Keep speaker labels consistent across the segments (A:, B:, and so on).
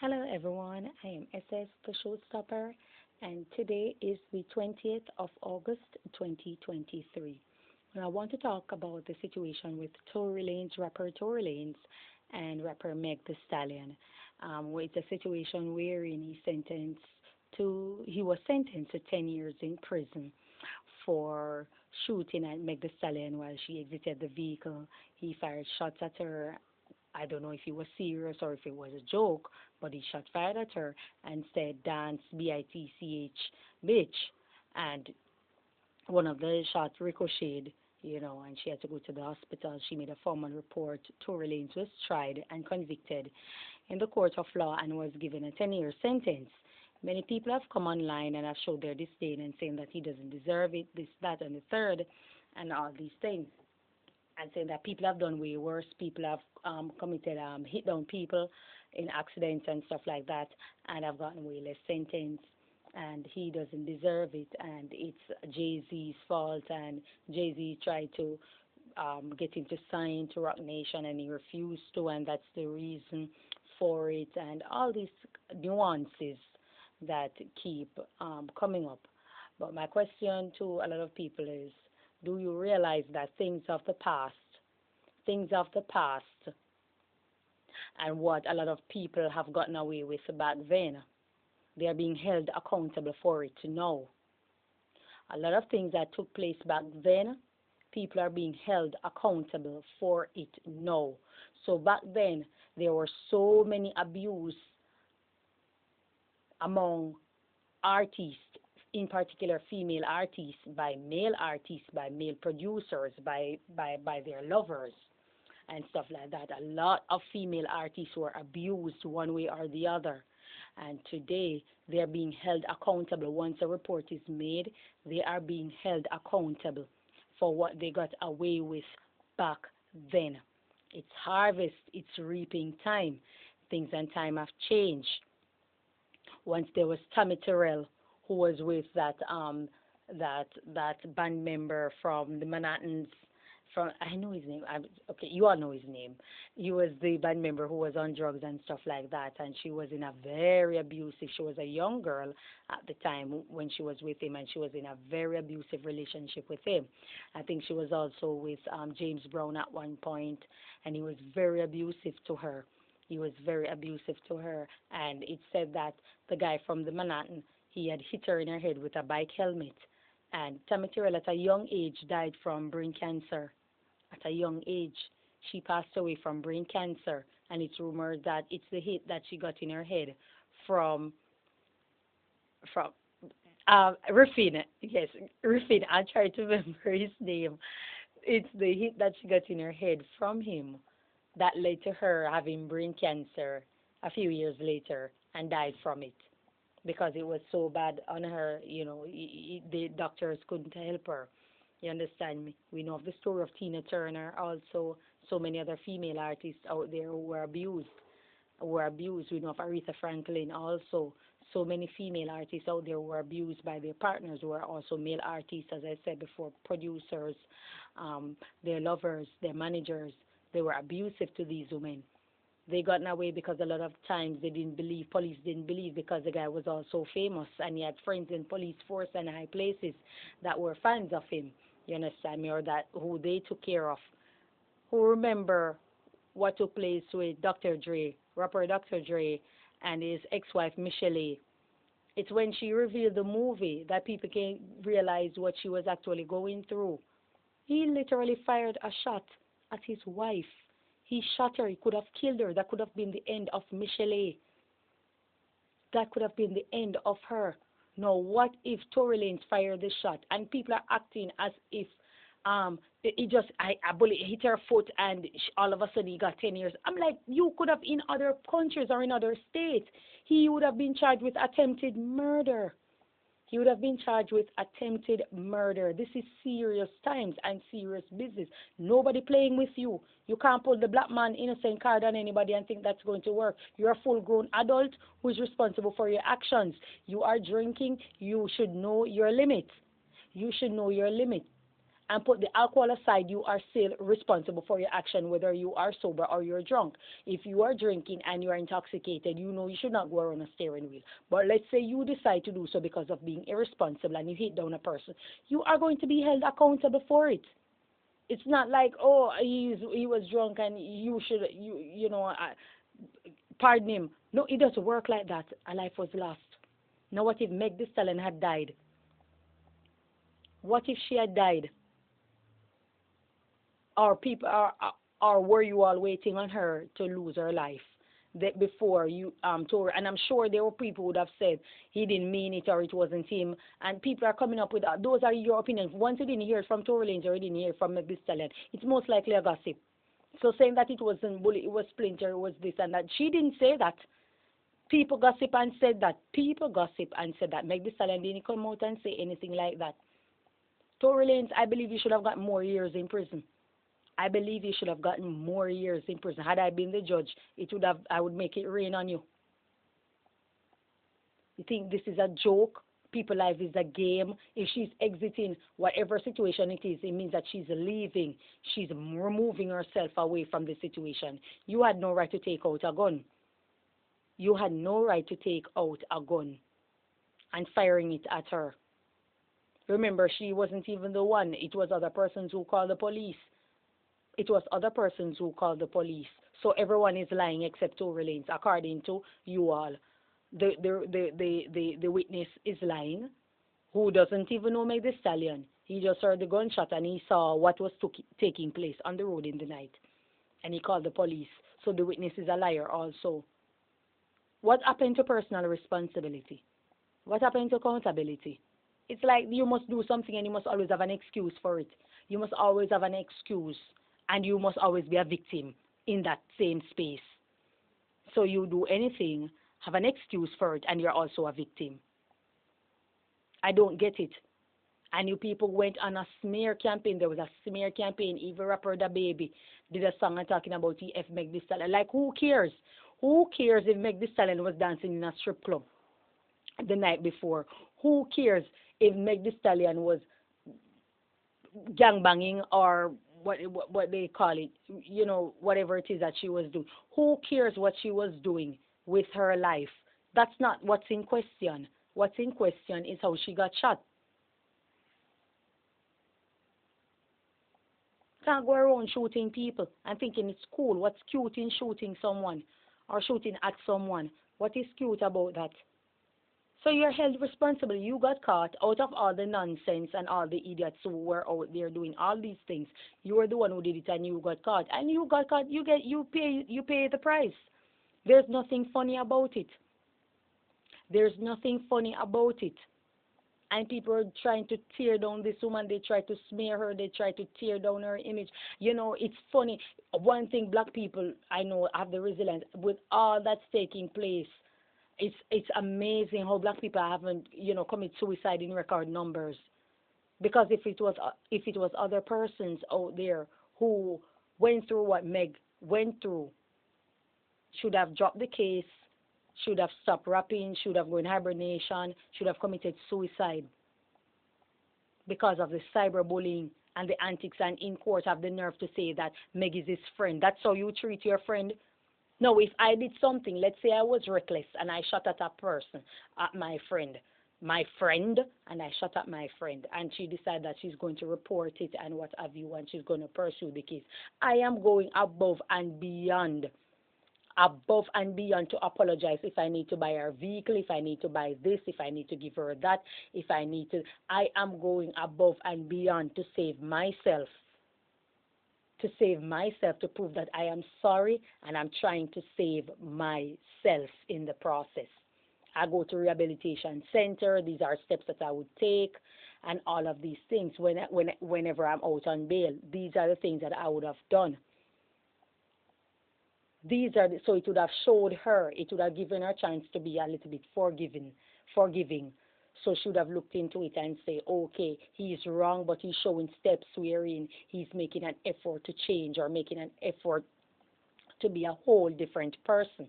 A: Hello everyone, I am SS the Showstopper, and today is the 20th of August 2023. And I want to talk about the situation with rapper Tory Lanez, and rapper Meg the Stallion. It's a situation wherein he was sentenced to 10 years in prison for shooting at Meg the Stallion while she exited the vehicle. He fired shots at her. I don't know if it was serious or if it was a joke, but he shot fired at her and said, "Dance, bitch, bitch." And one of the shots ricocheted, and she had to go to the hospital. She made a formal report. Tory Lanez was tried and convicted in the court of law and was given a 10-year sentence. Many people have come online and have showed their disdain and saying that he doesn't deserve it, this, that, and the third, and all these things, and saying that people have done way worse. People have committed hit down people in accidents and stuff like that, and have gotten way less sentence. And he doesn't deserve it, and it's Jay-Z's fault. And Jay-Z tried to get him to sign to Rock Nation, and he refused to, and that's the reason for it. And all these nuances that keep coming up. But my question to a lot of people is, do you realize that things of the past, and what a lot of people have gotten away with back then, they are being held accountable for it now. A lot of things that took place back then, people are being held accountable for it now. So back then, there were so many abuse among artists, in particular female artists, by male producers, by their lovers and stuff like that. A lot of female artists were abused one way or the other. And today, they are being held accountable. Once a report is made, they are being held accountable for what they got away with back then. It's harvest, it's reaping time. Things and time have changed. Once there was Tyrell, who was with that band member from the Manhattans. I know his name. Okay, you all know his name. He was the band member who was on drugs and stuff like that, and she was in a very abusive. She was a young girl at the time when she was with him, and she was in a very abusive relationship with him. I think she was also with James Brown at one point, and he was very abusive to her. He was very abusive to her, and it said that the guy from the Manhattan, he had hit her in her head with a bike helmet. And Tammy Tyrell, at a young age, died from brain cancer. At a young age, she passed away from brain cancer, and it's rumored that it's the hit that she got in her head from Ruffin. Yes, Ruffin. I try to remember his name. It's the hit that she got in her head from him that led to her having brain cancer a few years later and died from it because it was so bad on her. The doctors couldn't help her. You understand me? We know of the story of Tina Turner, also so many other female artists out there who were abused. We know of Aretha Franklin also. So many female artists out there who were abused by their partners, who are also male artists, as I said before, producers, their lovers, their managers. They were abusive to these women. They got away because a lot of times police didn't believe, because the guy was also famous and he had friends in police force and high places that were fans of him, you understand me, or that who they took care of. Who remember what took place with Dr. Dre, rapper Dr. Dre, and his ex-wife Michelle? It's when she revealed the movie that people can realize what she was actually going through. He literally fired a shot at his wife. He shot her. He could have killed her. That could have been the end of Michelle. That could have been the end of her. Now, what if Tory Lanez fired the shot and people are acting as if a bullet hit her foot and all of a sudden he got 10 years? I'm like, you could have in other countries or in other states, he would have been charged with attempted murder. He would have been charged with attempted murder. This is serious times and serious business. Nobody playing with you. You can't pull the black man innocent card on anybody and think that's going to work. You're a full-grown adult who is responsible for your actions. You are drinking. You should know your limit. You should know your limit. and put the alcohol aside, you are still responsible for your action, whether you are sober or you're drunk. If you are drinking and you are intoxicated, you know you should not go around a steering wheel. But let's say you decide to do so because of being irresponsible and you hit down a person, you are going to be held accountable for it. It's not like, oh, he was drunk and you should, pardon him. No, it doesn't work like that. A life was lost. Now what if Meg Thee Stallion had died? What if she had died? Or people or were you all waiting on her to lose her life that before you told her? And I'm sure there were people who would have said he didn't mean it or it wasn't him. And people are coming up with that. Those are your opinions. Once you didn't hear it from Torey or you didn't hear it from Meg Thee Stallion, it's most likely a gossip. So saying that it wasn't Bully, it was Splinter, it was this and that. She didn't say that. People gossip and said that. People gossip and said that. Meg Thee Stallion didn't come out and say anything like that. Tory Lanez, I believe you should have gotten more years in prison. I believe you should have gotten more years in prison. Had I been the judge, I would make it rain on you. You think this is a joke? People's life is a game. If she's exiting whatever situation it is, it means that she's leaving. She's removing herself away from the situation. You had no right to take out a gun. You had no right to take out a gun and firing it at her. Remember, she wasn't even the one. It was other persons who called the police. It was other persons who called the police. So everyone is lying except Tory Lanez, according to you all. The witness is lying, who doesn't even know Meg Thee Stallion. He just heard the gunshot and he saw what was taking place on the road in the night. And he called the police. So the witness is a liar also. What happened to personal responsibility? What happened to accountability? It's like you must do something and you must always have an excuse for it. You must always have an excuse and you must always be a victim in that same space. So you do anything, have an excuse for it, and you're also a victim. I don't get it. And you people went on a smear campaign. There was a smear campaign. Even rapper Da Baby did a song talking about EF Meg Thee Stallion. Like, who cares? Who cares if Meg Thee Stallion was dancing in a strip club the night before? Who cares if Meg Thee Stallion was gangbanging or what they call it, whatever it is that she was doing? Who cares what she was doing with her life? That's not what's in question. What's in question is how she got shot. Can't go around shooting people and thinking it's cool. What's cute in shooting someone or shooting at someone? What is cute about that? So you're held responsible. You got caught out of all the nonsense and all the idiots who were out there doing all these things. You were the one who did it and you got caught. And you got caught, you pay the price. There's nothing funny about it. There's nothing funny about it. And people are trying to tear down this woman. They try to smear her. They try to tear down her image. It's funny. One thing black people, I know, have the resilience. With all that's taking place, it's amazing how black people haven't, commit suicide in record numbers. Because if it was other persons out there who went through what Meg went through, should have dropped the case, should have stopped rapping, should have gone in hibernation, should have committed suicide because of the cyberbullying and the antics, and in court have the nerve to say that Meg is his friend. That's how you treat your friend? No, if I did something, let's say I was reckless and I shot at a person, at my friend, and I shot at my friend, and she decided that she's going to report it and what have you, and she's going to pursue the case, I am going above and beyond to apologize if I need to buy her vehicle, if I need to buy this, if I need to give her that, I am going above and beyond to save myself. To prove that I am sorry and I'm trying to save myself in the process. I go to rehabilitation center. These are steps that I would take and all of these things whenever I'm out on bail. These are the things that I would have done. So it would have showed her, it would have given her a chance to be a little bit forgiving. So she would have looked into it and say, okay, he's wrong, but he's showing steps wherein he's making an effort to change or making an effort to be a whole different person.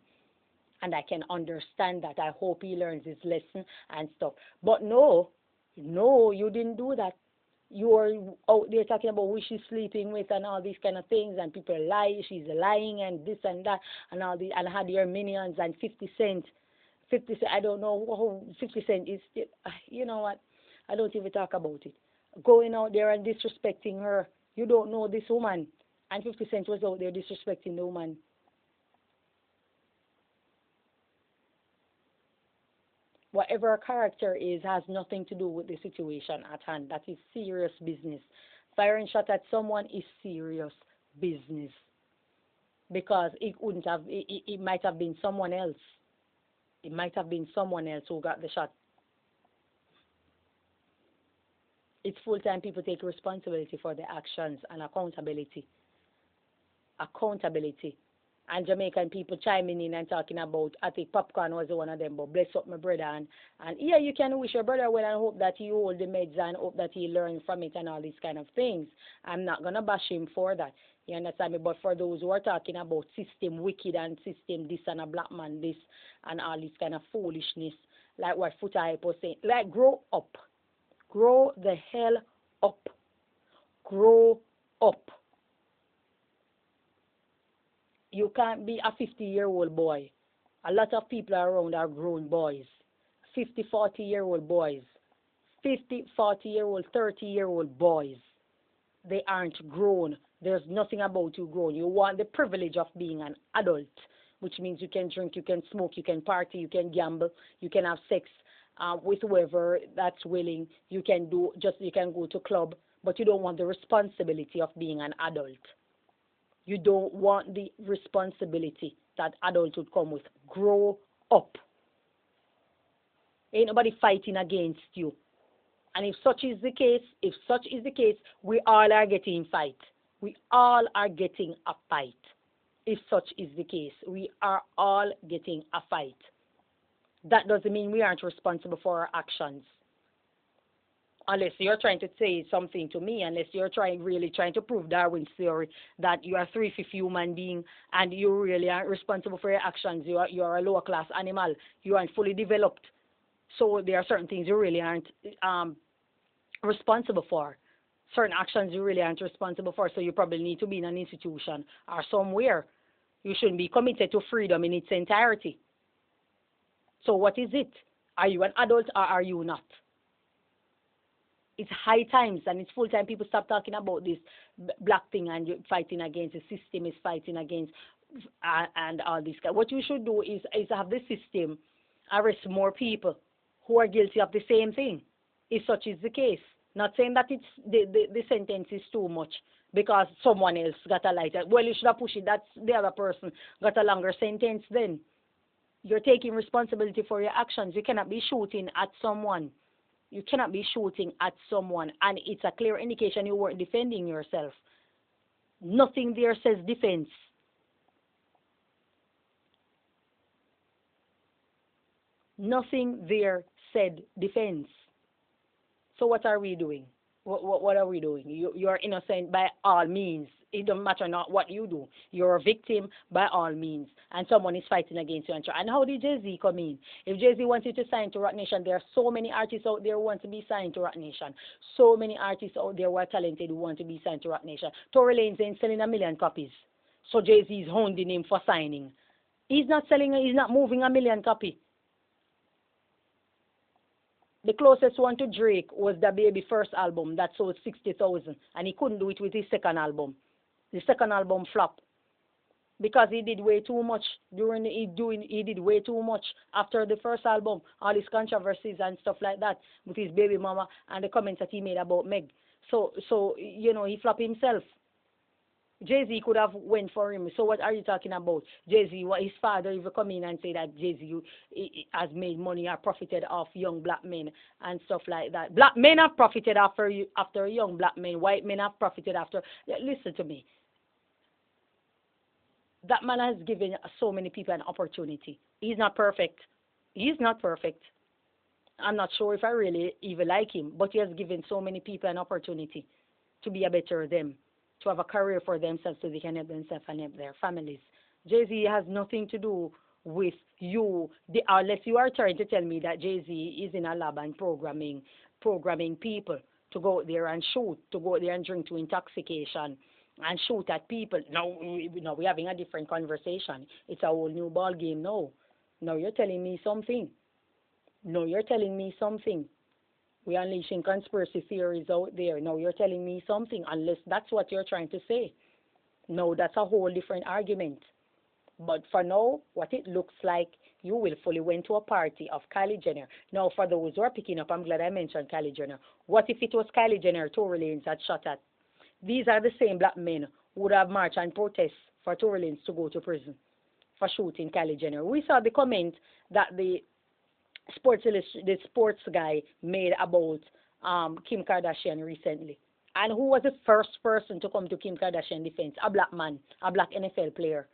A: And I can understand that. I hope he learns his lesson and stuff. But no, you didn't do that. you're out there talking about who she's sleeping with and all these kind of things, and people lie, she's lying and this and that and all the, and had your minions and 50 Cent. 50 Cent, I don't know how 50 Cent is still, you know what, I don't even talk about it. Going out there and disrespecting her. You don't know this woman. And 50 Cent was out there disrespecting the woman. Whatever her character is has nothing to do with the situation at hand. That is serious business. Firing shot at someone is serious business. Because it wouldn't have, it might have been someone else. It might have been someone else who got the shot. It's full time people take responsibility for their actions and accountability. Accountability. And Jamaican people chiming in and talking about, I think Popcaan was one of them, but bless up my brother. And yeah, you can wish your brother well and hope that he hold the meds and hope that he learn from it and all these kind of things. I'm not going to bash him for that. You understand me? But for those who are talking about system wicked and system this and a black man this and all this kind of foolishness, like what Foota was saying, like grow up. Grow the hell up. Grow up. You can't be a 50-year-old boy. A lot of people around are grown boys. 50, 40-year-old boys. 50, 40-year-old, 30-year-old boys. They aren't grown. There's nothing about you grown. You want the privilege of being an adult, which means you can drink, you can smoke, you can party, you can gamble, you can have sex with whoever that's willing. You can go to club, but you don't want the responsibility of being an adult. You don't want the responsibility that adulthood come with. Grow up. Ain't nobody fighting against you. And if such is the case, we all are getting fight. We all are getting a fight. If such is the case, we are all getting a fight. That doesn't mean we aren't responsible for our actions. Unless you're trying to say something to me, unless you're really trying to prove Darwin's theory that you are 3/5 human being and you really aren't responsible for your actions. You are a lower class animal. You aren't fully developed. So there are certain things you really aren't responsible for. Certain actions you really aren't responsible for. So you probably need to be in an institution or somewhere. You shouldn't be committed to freedom in its entirety. So what is it? Are you an adult or are you not? It's high times and it's full time people stop talking about this black thing and you're fighting against the system is fighting against and all this. What you should do is have the system arrest more people who are guilty of the same thing, if such is the case. Not saying that it's the sentence is too much because someone else got a lighter. Well, you should have pushed it. That's the other person got a longer sentence then. You're taking responsibility for your actions. You cannot be shooting at someone. You cannot be shooting at someone, and it's a clear indication you weren't defending yourself. Nothing there says defense. Nothing there said defense. So what are we doing? What are we doing? You are innocent by all means. It doesn't matter not what you do. You're a victim by all means. And someone is fighting against you. And how did Jay-Z come in? If Jay-Z wanted to sign to Rock Nation, there are so many artists out there who want to be signed to Rock Nation. So many artists out there who are talented who want to be signed to Rock Nation. Torey Lanez ain't selling 1 million copies. So Jay-Z is hounding him for signing. He's not moving 1 million copies. The closest one to Drake was the Baby first album that sold 60,000, and he couldn't do it with his second album. The second album flopped because he did way too much he did way too much after the first album. All his controversies and stuff like that with his baby mama and the comments that he made about Meg. So he flopped himself. Jay-Z could have went for him. So what are you talking about? Jay-Z, his father even come in and say that Jay-Z has made money or profited off young black men and stuff like that. Black men have profited after young black men. White men have profited after. Listen to me. That man has given so many people an opportunity. He's not perfect. He's not perfect. I'm not sure if I really even like him, but he has given so many people an opportunity to be a better them, to have a career for themselves so they can help themselves and help their families. Jay-Z has nothing to do with you, unless you are trying to tell me that Jay-Z is in a lab and programming people to go out there and shoot, to go out there and drink to intoxication and shoot at people. Now, we're having a different conversation. It's a whole new ball game now. Now you're telling me something. No, you're telling me something. We're unleashing conspiracy theories out there. Now you're telling me something, unless that's what you're trying to say. No, that's a whole different argument. But for now, what it looks like, you willfully went to a party of Kylie Jenner. Now, for those who are picking up, I'm glad I mentioned Kylie Jenner. What if it was Kylie Jenner Tory Lanez had shot at? These are the same black men who would have marched and protest for Tory Lanez to go to prison for shooting Kylie Jenner. We saw the comment that the sports guy made about Kim Kardashian recently. And who was the first person to come to Kim Kardashian defense? A black man, a black NFL player.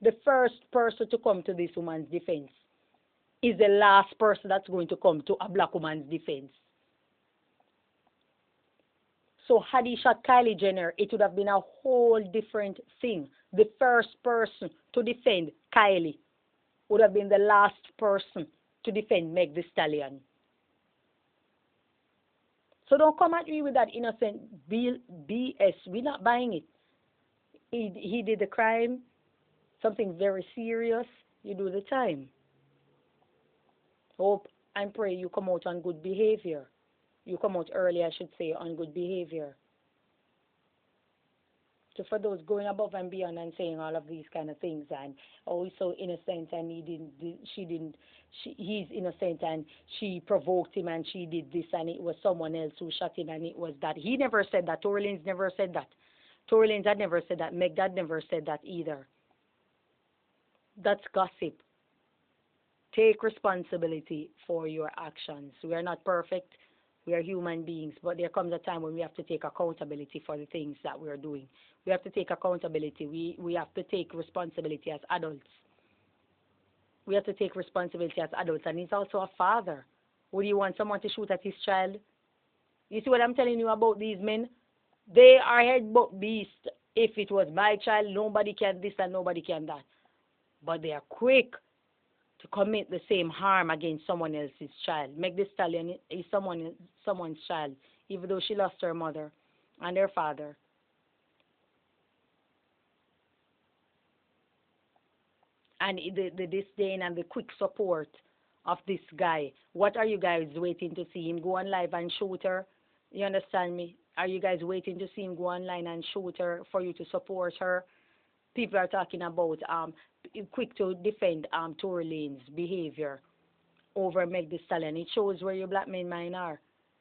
A: The first person to come to this woman's defense is the last person that's going to come to a black woman's defense. So had he shot Kylie Jenner, it would have been a whole different thing. The first person to defend Kylie would have been the last person to defend Meg the Stallion. So don't come at me with that innocent BS. We're not buying it. He did the crime, something very serious. You do the time. Hope and pray you come out on good behavior. You come out early, I should say, on good behavior. So for those going above and beyond and saying all of these kind of things, and oh, he's so innocent and he's innocent and she provoked him and she did this and it was someone else who shot him and it was that. He never said that. Tory Lanez never said that. Tory Lanez had never said that. Meg had never said that either. That's gossip. Take responsibility for your actions. We are not perfect. We are human beings, but there comes a time when we have to take accountability for the things that we are doing. We have to take accountability. We have to take responsibility as adults. We have to take responsibility as adults, and he's also a father. Would you want someone to shoot at his child? You see what I'm telling you about these men? They are headbutt beasts. If it was my child, nobody can this and nobody can that. But they are quick to commit the same harm against someone else's child. Meg the Stallion is someone's child, even though she lost her mother and her father. And the disdain and the quick support of this guy. What are you guys waiting to see him go on live and shoot her? You understand me? Are you guys waiting to see him go online and shoot her for you to support her? People are talking about quick to defend Tory Lanez's behavior over Meg the Stallion. It shows where your black men mind are.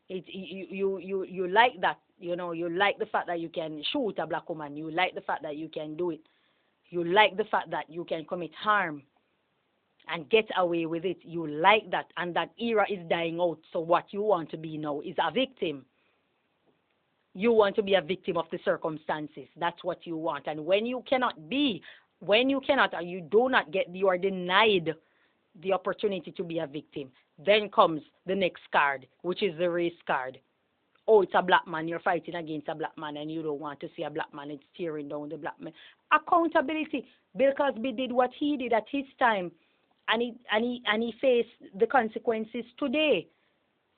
A: You like that, you know. You like the fact that you can shoot a black woman. You like the fact that you can do it. You like the fact that you can commit harm and get away with it. You like that, and that era is dying out. So what you want to be now is a victim. You want to be a victim of the circumstances. That's what you want. And when you cannot or you do not get, you are denied the opportunity to be a victim, then comes the next card, which is the race card. Oh, it's a black man, you're fighting against a black man and you don't want to see a black man, it's tearing down the black man. Accountability. Bill Cosby did what he did at his time, and he faced the consequences today.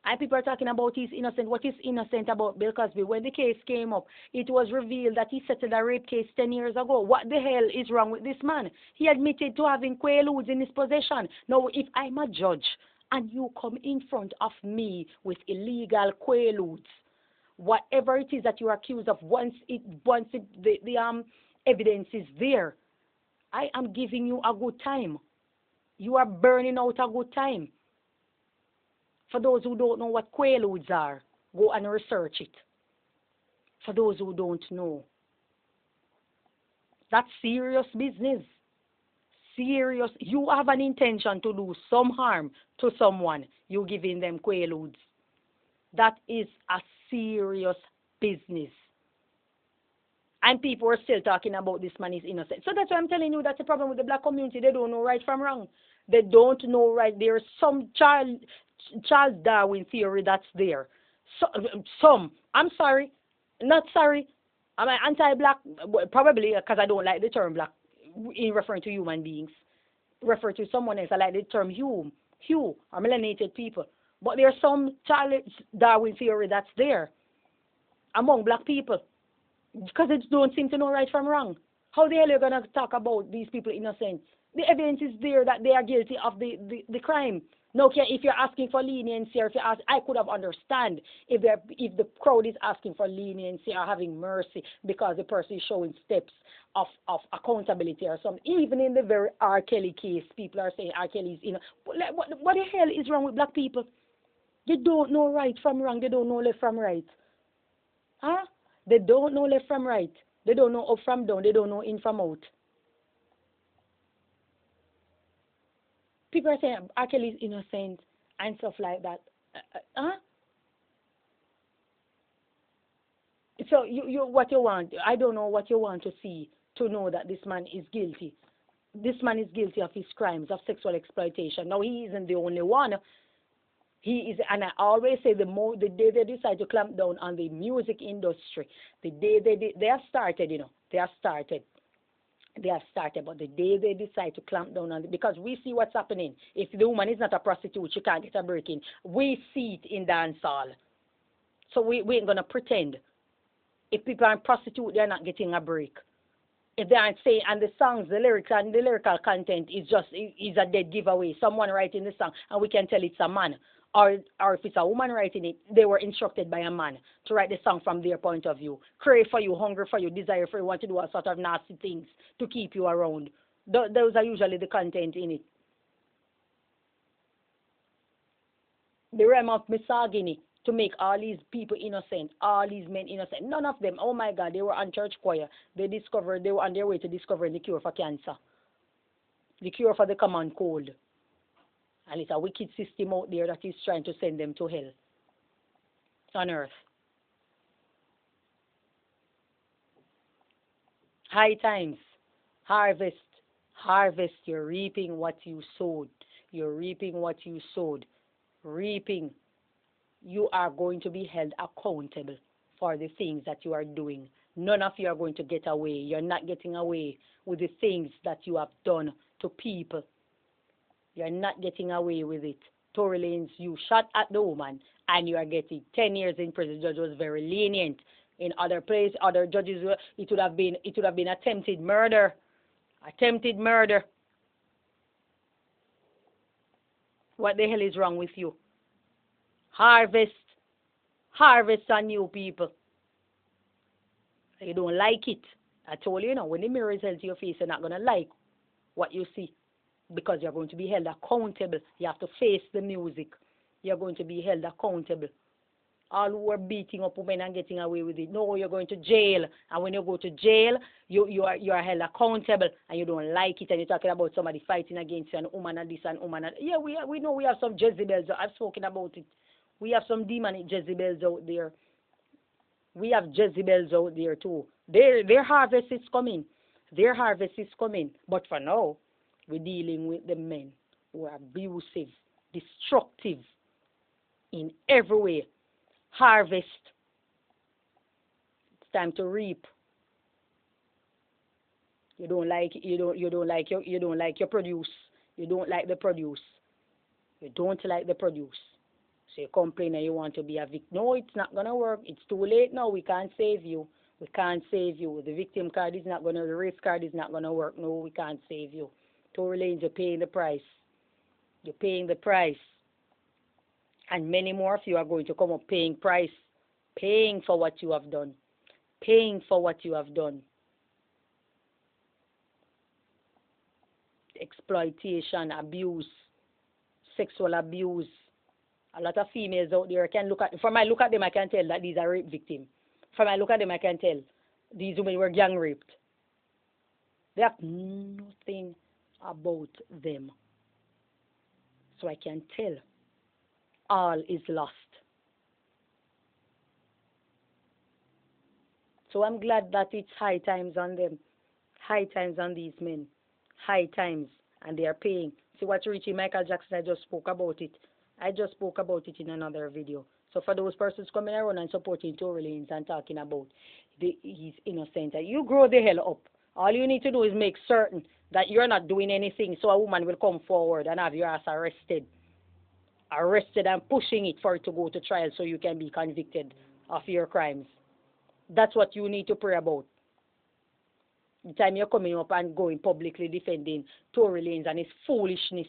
A: And people are talking about he's innocent. What is innocent about Bill Cosby? When the case came up, it was revealed that he settled a rape case 10 years ago. What the hell is wrong with this man? He admitted to having quaaludes in his possession. Now, if I'm a judge and you come in front of me with illegal quaaludes, whatever it is that you're accused of, once the evidence is there, I am giving you a good time. You are burning out a good time. For those who don't know what quaaludes are, go and research it. For those who don't know, that's serious business. Serious. You have an intention to do some harm to someone, you giving them quaaludes. That is a serious business. And people are still talking about this man is innocent. So that's why I'm telling you that's the problem with the black community. They don't know right from wrong. They don't know right. There's some Charles Darwin theory that's there. I'm sorry. Not sorry. I'm anti-black, probably because I don't like the term black in referring to human beings. Refer to someone else. I like the term hue or melanated people. But there's some Charles Darwin theory that's there among black people because they don't seem to know right from wrong. How the hell are you going to talk about these people innocent? The evidence is there that they are guilty of the crime. No, okay, if you're asking for leniency, or if you ask, I could have understand if the crowd is asking for leniency or having mercy because the person is showing steps of accountability or something. Even in the very R. Kelly case, people are saying R. Kelly is, what the hell is wrong with black people? They don't know right from wrong. They don't know left from right. Huh? They don't know left from right. They don't know up from down. They don't know in from out. People are saying R. Kelly is innocent and stuff like that. Huh? So you what you want? I don't know what you want to see to know that this man is guilty. This man is guilty of his crimes of sexual exploitation. Now he isn't the only one. He is, and I always say the day they decide to clamp down on the music industry, the day they have started, they have started. They have started, but the day they decide to clamp down on it, because we see what's happening. If the woman is not a prostitute, she can't get a break in. We see it in dancehall. So we ain't going to pretend. If people aren't prostitute, they're not getting a break. If they aren't saying, and the songs, the lyrics and the lyrical content is a dead giveaway. Someone writing the song, and we can tell it's a man. Or if it's a woman writing it, they were instructed by a man to write the song from their point of view. Crave for you, hungry for you, desire for you, want to do all sort of nasty things to keep you around. Those are usually the content in it. The realm of misogyny to make all these people innocent, all these men innocent. None of them, oh my God, they were on church choir. They were on their way to discovering the cure for cancer, the cure for the common cold. And it's a wicked system out there that is trying to send them to hell on earth. High times, harvest, harvest. You're reaping what you sowed. You're reaping what you sowed. Reaping. You are going to be held accountable for the things that you are doing. None of you are going to get away. You're not getting away with the things that you have done to people. You're not getting away with it. Tory Lanez, you shot at the woman and you are getting 10 years in prison. The judge was very lenient. In other places, other judges, it would have been attempted murder. Attempted murder. What the hell is wrong with you? Harvest. Harvest on you people. You don't like it. I told you, when the mirror is held to your face, you're not going to like what you see. Because you're going to be held accountable. You have to face the music. You're going to be held accountable. All who are beating up women and getting away with it. No, you're going to jail. And when you go to jail, you are held accountable and you don't like it. And you're talking about somebody fighting against you and woman and this and woman. Yeah, we know we have some Jezebels. I've spoken about it. We have some demonic Jezebels out there. We have Jezebels out there too. Their harvest is coming. Their harvest is coming. But for now, we're dealing with the men who are abusive, destructive in every way. Harvest. It's time to reap. You don't like your produce. You don't like the produce. You don't like the produce. So you complain and you want to be a victim. No, it's not gonna work. It's too late now. We can't save you. We can't save you. The victim card is not gonna. The race card is not gonna work. No, we can't save you. Tory Lanez, you're paying the price. You're paying the price. And many more of you are going to come up paying price. Paying for what you have done. Paying for what you have done. Exploitation, abuse, sexual abuse. A lot of females out there can look at, from I look at them, I can tell that these are rape victims. From I look at them, I can tell these women were gang raped. They have nothing about them. So I can tell all is lost. So I'm glad that it's high times on them. High times on these men. High times. And they are paying. See what's reaching Michael Jackson, I just spoke about it. I just spoke about it in another video. So for those persons coming around and supporting Tory Lanez and talking about he's innocent, you grow the hell up. All you need to do is make certain that you're not doing anything so a woman will come forward and have your ass arrested. arrested and pushing it for it to go to trial so you can be convicted of your crimes. That's what you need to pray about. The time you're coming up and going publicly defending Tory Lanez and his foolishness.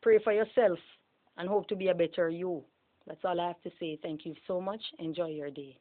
A: Pray for yourself and hope to be a better you. That's all I have to say. Thank you so much. Enjoy your day.